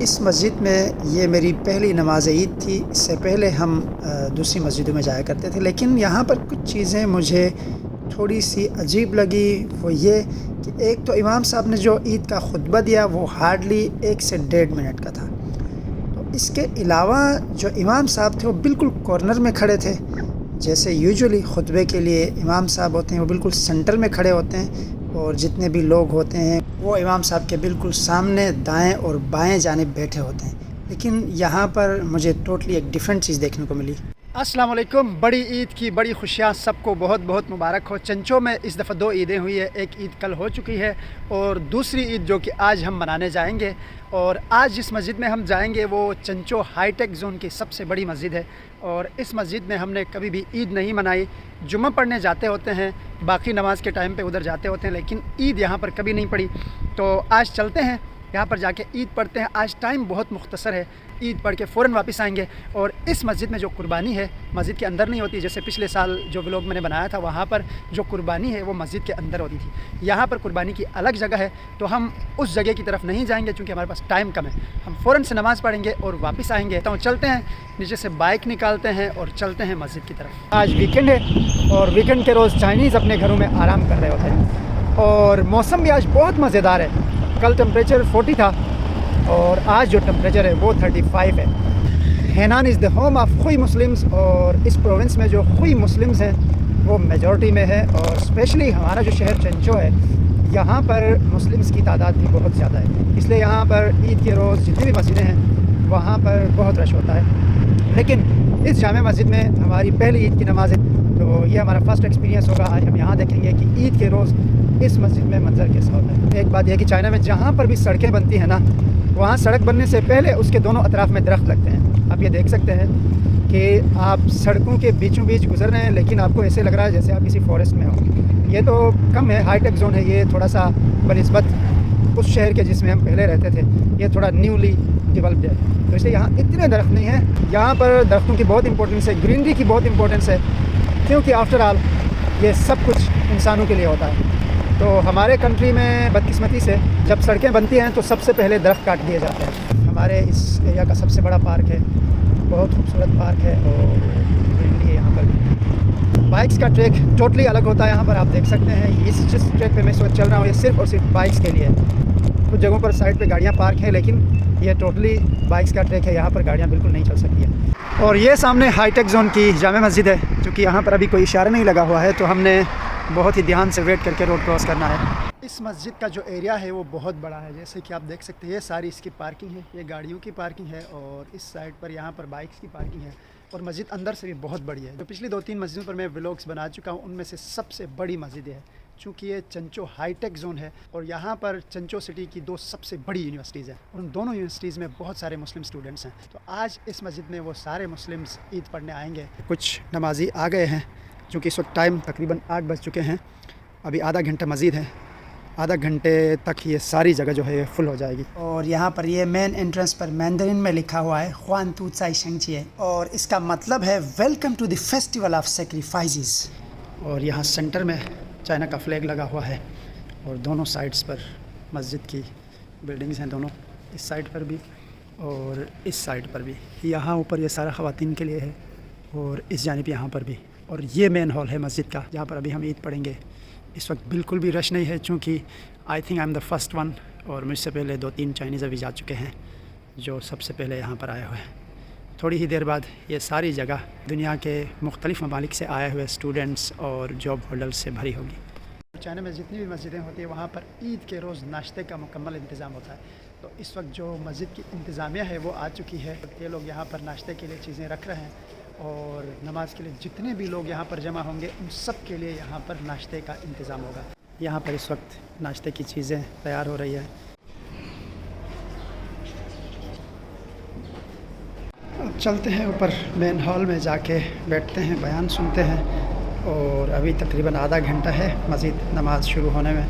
इस मस्जिद में ये मेरी पहली नमाज़ ईद थी। इससे पहले हम दूसरी मस्जिदों में जाया करते थे, लेकिन यहाँ पर कुछ चीज़ें मुझे थोड़ी सी अजीब लगी। वो ये कि एक तो इमाम साहब ने जो ईद का खुतबा दिया वो हार्डली 1 से 1.5 मिनट का था। तो इसके अलावा जो इमाम साहब थे वो बिल्कुल कॉर्नर में खड़े थे। जैसे यूजुअली खुतबे के लिए इमाम साहब होते हैं वो बिल्कुल सेंटर में खड़े होते हैं, और जितने भी लोग होते हैं वो इमाम साहब के बिल्कुल सामने दाएं और बाएं जानिब बैठे होते हैं। लेकिन यहाँ पर मुझे टोटली एक डिफरेंट चीज़ देखने को मिली। अस्सलाम वालेकुम। बड़ी ईद की बड़ी खुशियाँ सबको बहुत बहुत मुबारक हो। चंचो में इस दफ़ा 2 ईदें हुई है। एक ईद कल हो चुकी है और दूसरी ईद जो कि आज हम मनाने जाएंगे। और आज जिस मस्जिद में हम जाएंगे वो चंचो हाईटेक जोन की सबसे बड़ी मस्जिद है, और इस मस्जिद में हमने कभी भी ईद नहीं मनाई। जुम्मा पढ़ने जाते होते हैं, बाकी नमाज़ के टाइम पे उधर जाते होते हैं, लेकिन ईद यहाँ पर कभी नहीं पड़ी। तो आज चलते हैं यहाँ पर जाके ईद पढ़ते हैं। आज टाइम बहुत मुख्तसर है, ईद पढ़ के फ़ौरन वापस आएंगे। और इस मस्जिद में जो कुर्बानी है मस्जिद के अंदर नहीं होती। जैसे पिछले साल जो व्लॉग मैंने बनाया था वहाँ पर जो कुर्बानी है वो मस्जिद के अंदर होती थी। यहाँ पर कुर्बानी की अलग जगह है, तो हम उस जगह की तरफ नहीं जाएंगे क्योंकि हमारे पास टाइम कम है। हम फ़ौरन से नमाज़ पढ़ेंगे और वापस आएंगे। तो चलते हैं, नीचे से बाइक निकालते हैं और चलते हैं मस्जिद की तरफ। आज वीकेंड है और वीकेंड के रोज़ चाइनीज़ अपने घरों में आराम कर रहे होते हैं, और मौसम भी आज बहुत मज़ेदार है। कल टेम्परेचर 40 था और आज जो टेम्परेचर है वो 35 है। Henan is the home of Hui Muslims, और इस प्रोविंस में जो खुई मुस्लिम्स हैं वो मेजॉरिटी में है। और स्पेशली हमारा जो शहर चंचो है यहाँ पर मुस्लिम्स की तादाद भी बहुत ज़्यादा है, इसलिए यहाँ पर ईद के रोज़ जितनी भी मस्जिदें हैं वहाँ पर बहुत रश होता है। लेकिन इस जामे मस्जिद में हमारी पहली ईद की नमाज़ है, तो ये हमारा फ़र्स्ट एक्सपीरियंस होगा। आज हम यहाँ देखेंगे कि ईद के रोज़ इस मस्जिद में मंजर कैसा होता है। एक बात यह कि चाइना में जहाँ पर भी सड़कें बनती हैं ना, वहाँ सड़क बनने से पहले उसके दोनों अतराफ़ में दरख्त लगते हैं। आप ये देख सकते हैं कि आप सड़कों के बीचों बीच गुजर रहे हैं, लेकिन आपको ऐसे लग रहा है जैसे आप किसी फॉरेस्ट में हो। ये तो कम है, हाईटेक जोन है ये, थोड़ा सा बनिस्बत उस शहर के जिसमें हम पहले रहते थे ये थोड़ा न्यूली डेवलप्ड है, तो इसलिए यहाँ इतने दरख्त नहीं हैं। यहाँ पर दरख्तों की बहुत इंपॉर्टेंस है, ग्रीनरी की बहुत इंपॉर्टेंस है, क्योंकि आफ्टर ऑल ये सब कुछ इंसानों के लिए होता है। तो हमारे कंट्री में बदकिस्मती से जब सड़कें बनती हैं तो सबसे पहले दरख्त काट दिए जाते हैं। हमारे इस एरिया का सबसे बड़ा पार्क है, बहुत खूबसूरत पार्क है, और ग्रीनरी है यहाँ पर। बाइक्स का ट्रैक टोटली अलग होता है। यहाँ पर आप देख सकते हैं इस जिस ट्रैक पे मैं इस वक्त चल रहा हूँ ये सिर्फ और सिर्फ बाइक्स के लिए है। कुछ जगहों पर साइड पे गाड़ियाँ पार्क हैं, लेकिन ये टोटली बाइक्स का ट्रैक है, यहाँ पर गाड़ियाँ बिल्कुल नहीं चल सकती हैं। और ये सामने हाईटेक जोन की जामे मस्जिद है, क्योंकि यहाँ पर अभी कोई इशारा नहीं लगा हुआ है, तो हमने बहुत ही ध्यान से वेट करके रोड क्रॉस करना है। इस मस्जिद का जो एरिया है वो बहुत बड़ा है, जैसे कि आप देख सकते हैं ये सारी इसकी पार्किंग है, ये गाड़ियों की पार्किंग है, और इस साइड पर यहाँ पर बाइक्स की पार्किंग है। और मस्जिद अंदर से भी बहुत बड़ी है। जो पिछली 2-3 मस्जिदों पर मैं व्लॉग्स बना चुका हूँ उनमें से सबसे बड़ी मस्जिद है, चूँकि ये चंचो हाईटेक जोन है और यहाँ पर चंचो सिटी की 2 सबसे बड़ी यूनिवर्सिटीज़ हैं, और उन दोनों यूनिवर्सिटीज़ में बहुत सारे मुस्लिम स्टूडेंट्स हैं। तो आज इस मस्जिद में वो सारे मुस्लिम्स ईद पढ़ने आएंगे। कुछ नमाजी आ गए हैं, चूँकि इस वक्त टाइम तकरीबन 8 बज चुके हैं, अभी आधा घंटा मज़ीद है। आधा घंटे तक ये सारी जगह जो है फुल हो जाएगी। और यहाँ पर ये मेन एंट्रेंस पर मैंडरिन में लिखा हुआ है ख्वान तू चाई शेंगची, और इसका मतलब है welcome to the festival of sacrifices. और यहाँ सेंटर में चाइना का फ्लैग लगा हुआ है, और दोनों साइड्स पर मस्जिद की बिल्डिंग्स हैं, दोनों इस साइड पर भी और इस साइड पर भी। यहाँ ऊपर ये सारा ख़वातीन के लिए है, और इस जानिब यहाँ पर भी। और ये मेन हॉल है मस्जिद का, जहाँ पर अभी हम ईद पढ़ेंगे। इस वक्त बिल्कुल भी रश नहीं है, चूँकि I think I am the first one, और मुझसे पहले 2-3 चाइनीज़ अभी जा चुके हैं जो सबसे पहले यहाँ पर आए हुए हैं। थोड़ी ही देर बाद ये सारी जगह दुनिया के मुख्तलिफ़ ममालिक से आए हुए स्टूडेंट्स और जॉब होल्डर्स से भरी होगी। चाइना में जितनी भी मस्जिदें होती हैं वहाँ पर ईद के रोज़ नाश्ते का मुकम्मल इंतज़ाम होता है। तो इस वक्त जो मस्जिद की इंतज़ामिया है वो आ चुकी है, ये लोग यहाँ पर नाश्ते के लिए चीज़ें रख रहे हैं, और नमाज के लिए जितने भी लोग यहाँ पर जमा होंगे उन सब के लिए यहाँ पर नाश्ते का इंतज़ाम होगा। यहाँ पर इस वक्त नाश्ते की चीज़ें तैयार हो रही है। अब चलते हैं ऊपर मेन हॉल में, जाके बैठते हैं, बयान सुनते हैं। और अभी तकरीबन आधा घंटा है मज़ीद नमाज शुरू होने में।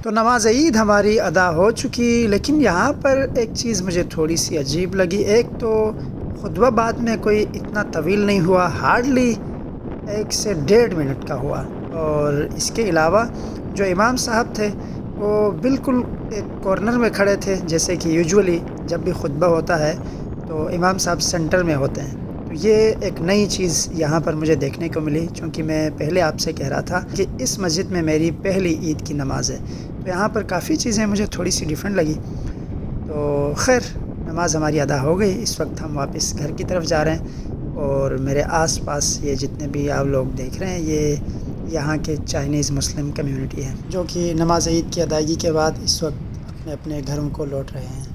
तो नमाज ईद हमारी अदा हो चुकी, लेकिन यहाँ पर एक चीज़ मुझे थोड़ी सी अजीब लगी। एक तो खुतबा बाद में कोई इतना तवील नहीं हुआ, हार्डली 1 से 1.5 मिनट का हुआ। और इसके अलावा जो इमाम साहब थे वो बिल्कुल एक कॉर्नर में खड़े थे, जैसे कि यूजुअली जब भी खुतबा होता है तो इमाम साहब सेंटर में होते हैं। तो ये एक नई चीज़ यहाँ पर मुझे देखने को मिली, क्योंकि मैं पहले आपसे कह रहा था कि इस मस्जिद में मेरी पहली ईद की नमाज़ है। तो यहाँ पर काफ़ी चीज़ें मुझे थोड़ी सी डिफरेंट लगी। तो खैर नमाज़ हमारी अदा हो गई। इस वक्त हम वापस घर की तरफ जा रहे हैं। और मेरे आसपास ये जितने भी आप लोग देख रहे हैं, ये यहाँ के चाइनीज़ मुस्लिम कम्युनिटी है, जो कि नमाज ईद की अदायगी के बाद इस वक्त अपने अपने घरों को लौट रहे हैं।